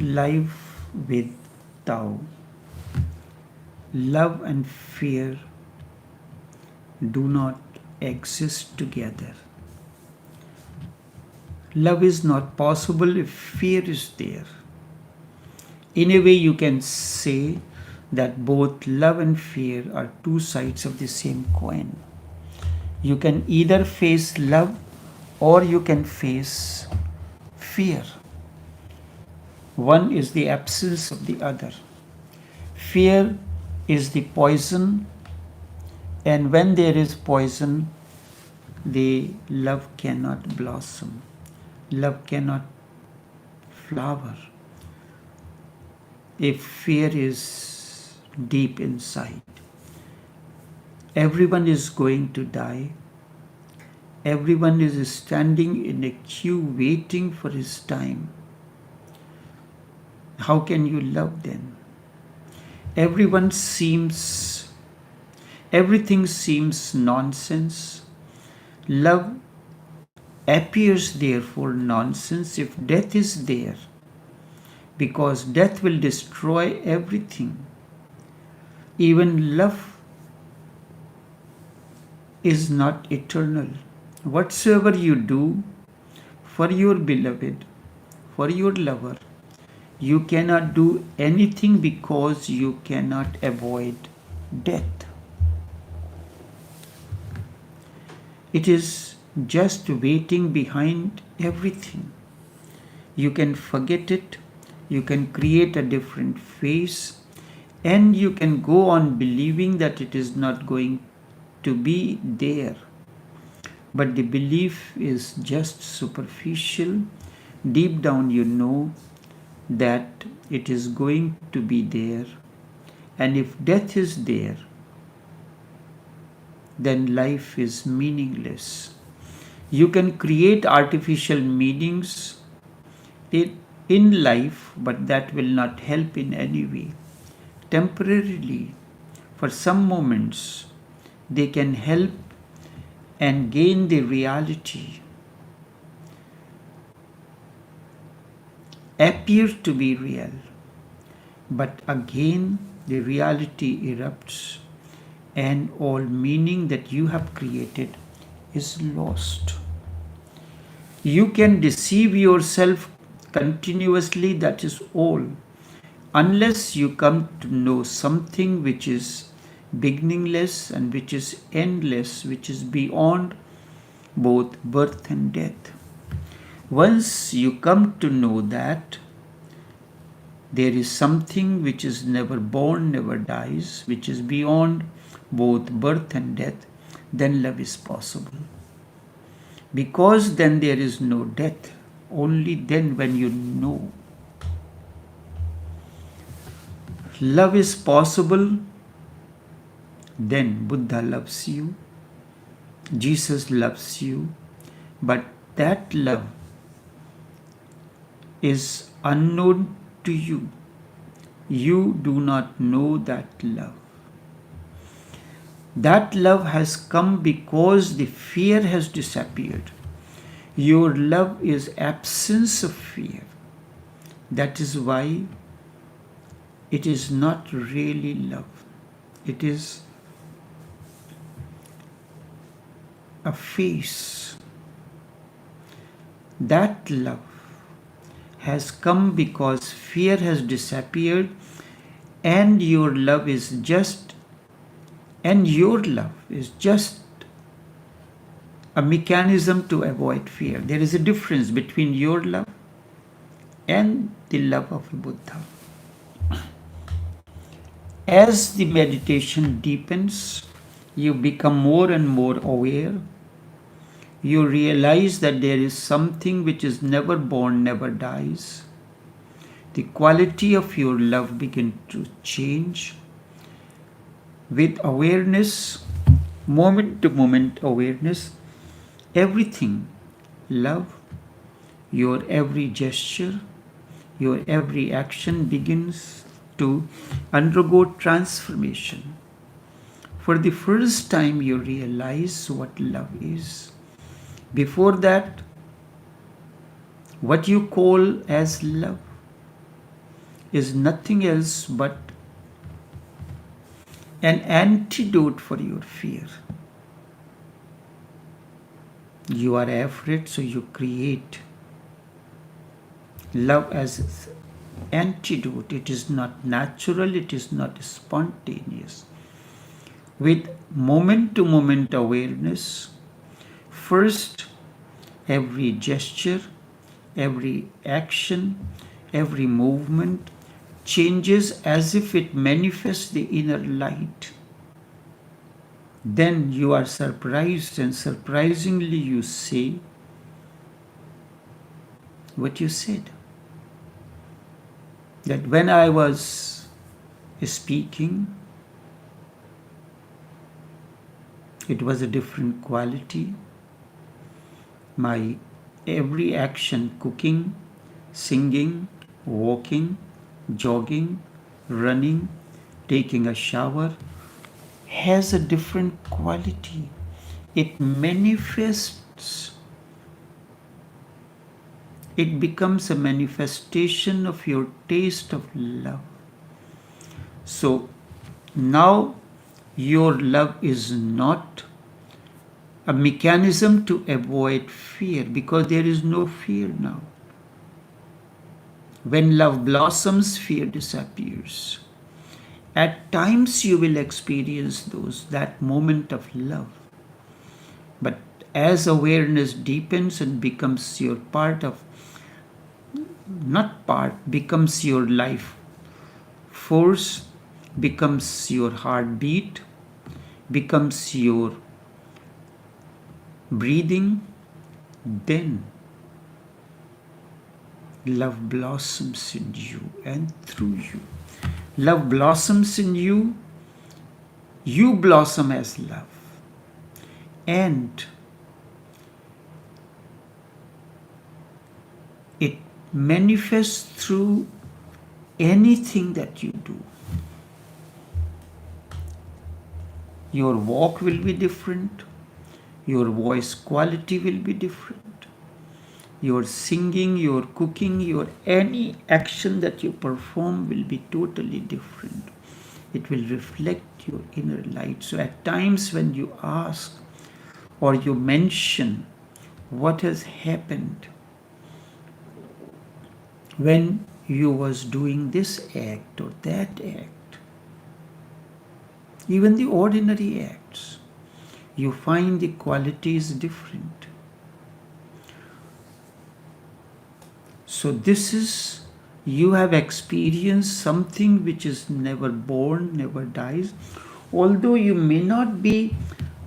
life with Tao. Love and fear do not exist together. Love is not possible if fear is there. In a way, you can say that both love and fear are two sides of the same coin. You can either face love or you can face fear. One is the absence of the other. Fear is the poison, and when there is poison, the love cannot blossom. Love cannot flower if fear is deep inside. Everyone is going to die. Everyone is standing in a queue waiting for his time. How can you love then? Everything seems nonsense. Love appears therefore nonsense if death is there, because death will destroy everything. Even love is not eternal. Whatsoever you do for your beloved, for your lover, you cannot do anything because you cannot avoid death. It is just waiting behind everything. You can forget it, you can create a different face, and you can go on believing that it is not going to be there. But the belief is just superficial. Deep down you know that it is going to be there. And if death is there, then life is meaningless. You can create artificial meanings in life, but that will not help in any way. Temporarily, for some moments, they can help and gain the reality, appear to be real, but again the reality erupts and all meaning that you have created is lost. You can deceive yourself continuously, that is all, unless you come to know something which is beginningless and which is endless, which is beyond both birth and death. Once you come to know that there is something which is never born, never dies, which is beyond both birth and death, then love is possible. Because then there is no death. Only then, when you know love is possible, then Buddha loves you, Jesus loves you, but that love is unknown to you. You do not know that love. That love has come because the fear has disappeared. Your love is absence of fear. That is why it is not really love. It is a face. That love has come because fear has disappeared, and your love is just a mechanism to avoid fear. There is a difference between your love and the love of a Buddha. As the meditation deepens, you become more and more aware. You realize that there is something which is never born, never dies. The quality of your love begins to change. With awareness, moment to moment awareness, everything, love, your every gesture, your every action begins to undergo transformation. For the first time, you realize what love is. Before that, what you call as love is nothing else but an antidote for your fear. You are afraid, so you create love as antidote. It is not natural, it is not spontaneous. With moment to moment awareness, first, every gesture, every action, every movement changes as if it manifests the inner light. Then you are surprised, and surprisingly you say what you said. That when I was speaking, it was a different quality. My every action, cooking, singing, walking, jogging, running, taking a shower, has a different quality. It manifests. It becomes a manifestation of your taste of love. So now your love is not a mechanism to avoid fear, because there is no fear now. When love blossoms, fear disappears. At times you will experience that moment of love. But as awareness deepens and becomes your becomes your life force, becomes your heartbeat, becomes your breathing, then love blossoms in you and through you. Love blossoms in you, you blossom as love. And it manifests through anything that you do. Your walk will be different. Your voice quality will be different. Your singing, your cooking, your any action that you perform will be totally different. It will reflect your inner light. So at times when you ask or you mention what has happened when you was doing this act or that act, even the ordinary acts, you find the quality is different. So this is, you have experienced something which is never born, never dies, although you may not be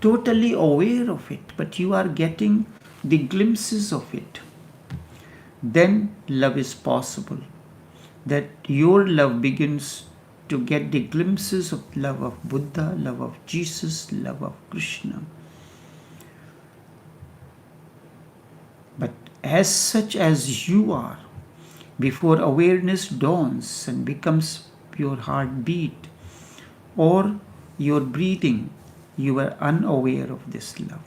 totally aware of it, but you are getting the glimpses of it. Then love is possible. That your love begins to get the glimpses of love of Buddha, love of Jesus, love of Krishna. But as such as you are, before awareness dawns and becomes your heartbeat or your breathing, you are unaware of this love.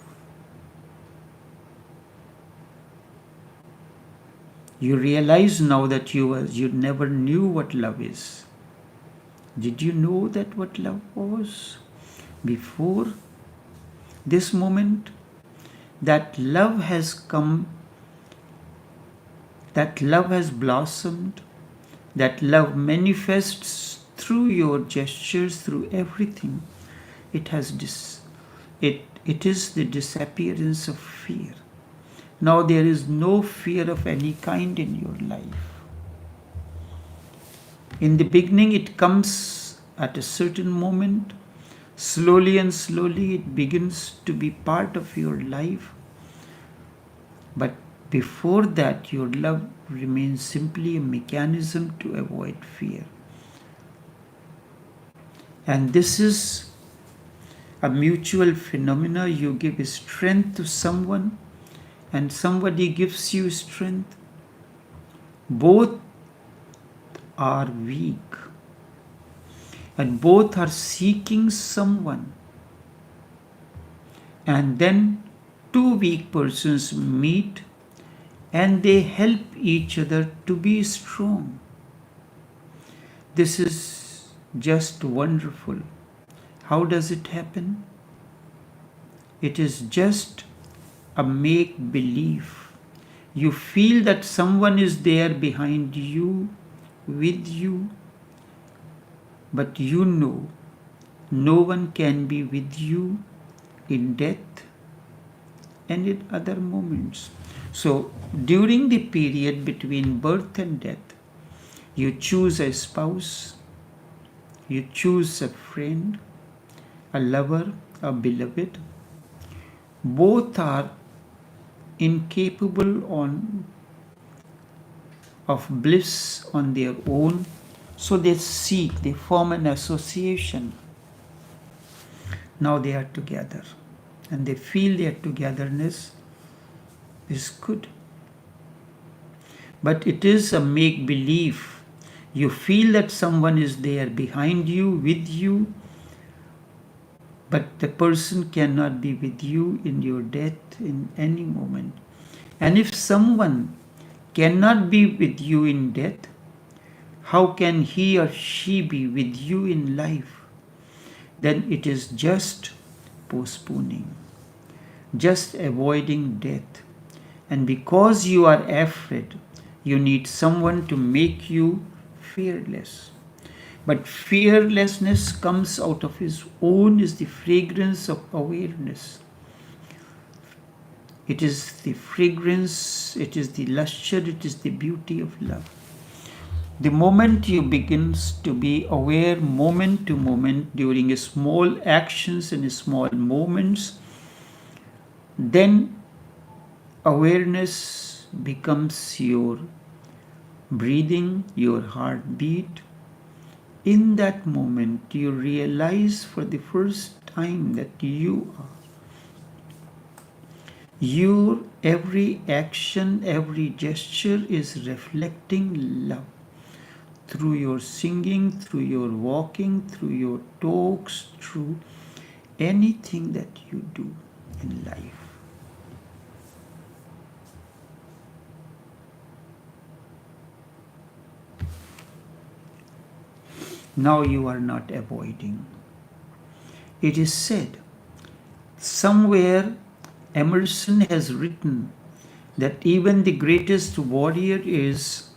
You realize now that you never knew what love is. Did you know that what love was before this moment? That love has come, that love has blossomed, that love manifests through your gestures, through everything. It is the disappearance of fear. Now there is no fear of any kind in your life. In the beginning it comes at a certain moment. Slowly and slowly it begins to be part of your life. But before that, your love remains simply a mechanism to avoid fear. And this is a mutual phenomena. You give strength to someone and somebody gives you strength. Both are weak and both are seeking someone. And then two weak persons meet and they help each other to be strong. This is just wonderful. How does it happen? It is just a make-believe. You feel that someone is there behind you, with you, but you know no one can be with you in death and in other moments. So during the period between birth and death, you choose a spouse, you choose a friend, a lover, a beloved. Both are incapable of bliss on their own, so they form an association. Now they are together and they feel their togetherness is good. But it is a make-believe. You feel that someone is there behind you, with you, but the person cannot be with you in your death in any moment. And if someone cannot be with you in death, how can he or she be with you in life? Then it is just postponing, just avoiding death. And because you are afraid, you need someone to make you fearless. But fearlessness comes out of his own, is the fragrance of awareness. It is the fragrance, it is the luster, it is the beauty of love. The moment you begin to be aware moment to moment during small actions and small moments, then awareness becomes your breathing, your heartbeat. In that moment, you realize for the first time that you are. Your every action, every gesture is reflecting love. Through your singing, through your walking, through your talks, through anything that you do in life. Now you are not avoiding. It is said, somewhere Emerson has written that even the greatest warrior is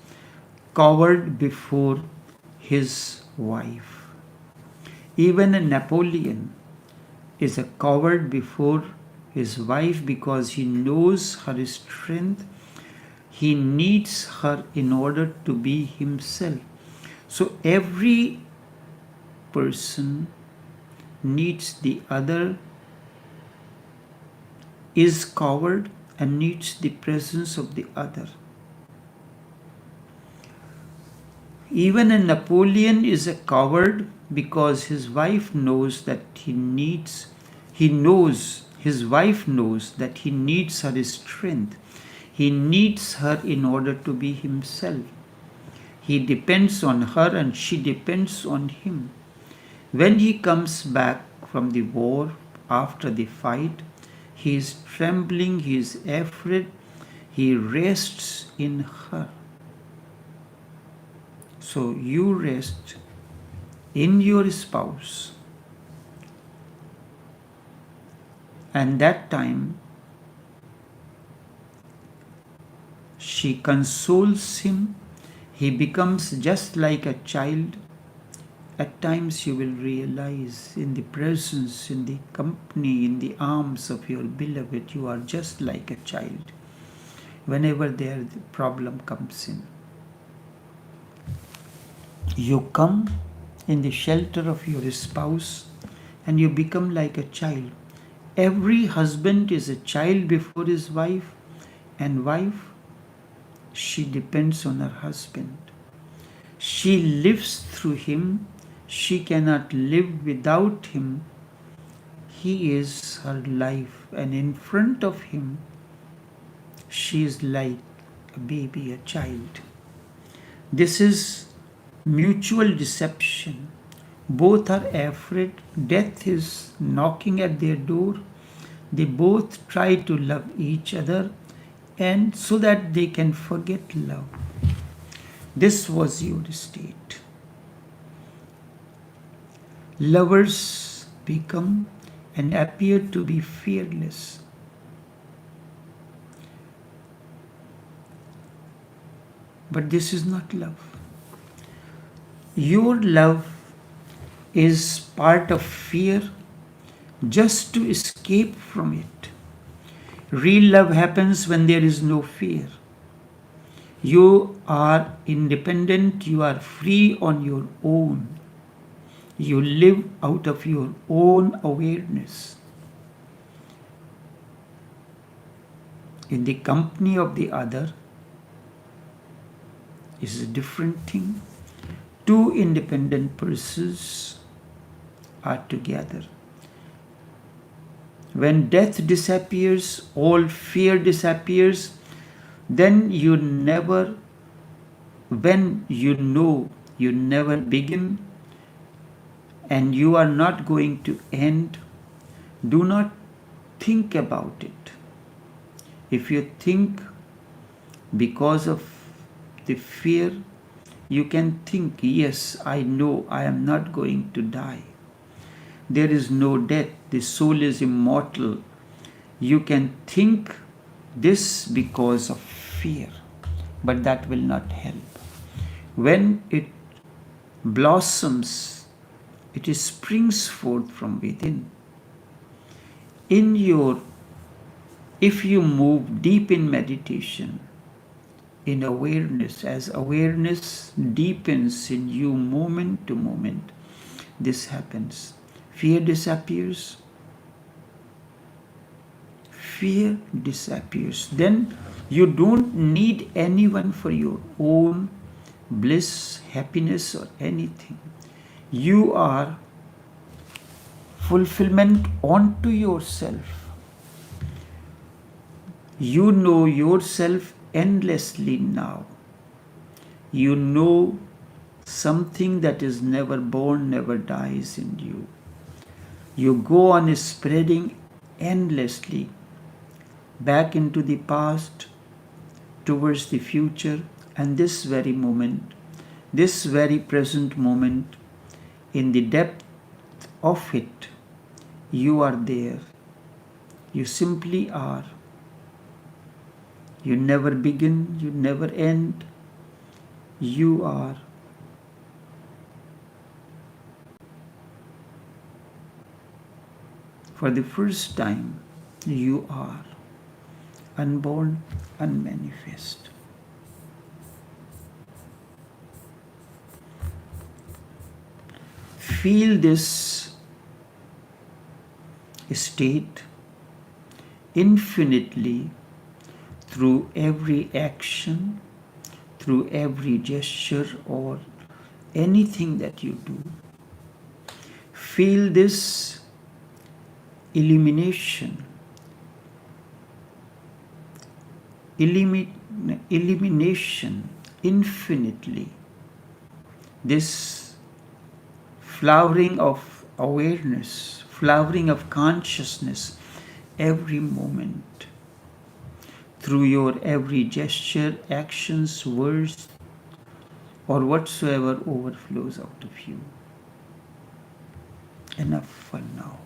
cowered before his wife. Even a Napoleon is a coward before his wife because he knows her strength. He needs her in order to be himself. So every person needs the other, is coward and needs the presence of the other. Even a Napoleon is a coward because his wife knows that his wife knows that he needs her strength. He needs her in order to be himself. He depends on her and she depends on him. When he comes back from the war after the fight, he is trembling, he is afraid, he rests in her. So you rest in your spouse, and that time she consoles him. He becomes just like a child. At times you will realize in the presence, in the company, in the arms of your beloved, you are just like a child whenever the problem comes in. You come in the shelter of your spouse and you become like a child. Every husband is a child before his wife, and wife, she depends on her husband. She lives through him. She cannot live without him. He is her life, and in front of him, she is like a baby, a child. This is mutual deception. Both are afraid. Death is knocking at their door. They both try to love each other, and so that they can forget love. This was your state. Lovers become and appear to be fearless. But this is not love. Your love is part of fear just to escape from it. Real love happens when there is no fear. You are independent, you are free on your own. You live out of your own awareness. In the company of the other is a different thing. Two independent persons are together. When death disappears, all fear disappears, then you never, when you know you never begin and you are not going to end, do not think about it. If you think because of the fear, you can think, yes, I know I am not going to die. There is no death. The soul is immortal. You can think this because of fear, but that will not help. When it blossoms, it springs forth from within. If you move deep in meditation, in awareness, as awareness deepens in you moment to moment, this happens. Fear disappears. Fear disappears. Then you don't need anyone for your own bliss, happiness, or anything. You are fulfillment onto yourself. You know yourself endlessly now. You know something that is never born, never dies in you. You go on spreading endlessly back into the past, towards the future, and this very moment, this very present moment, in the depth of it, you are there. You simply are. You never begin, you never end. You are. For the first time, you are unborn, unmanifest. Feel this state infinitely through every action, through every gesture or anything that you do. Feel this elimination infinitely, this flowering of awareness, flowering of consciousness every moment, through your every gesture, actions, words, or whatsoever overflows out of you. Enough for now.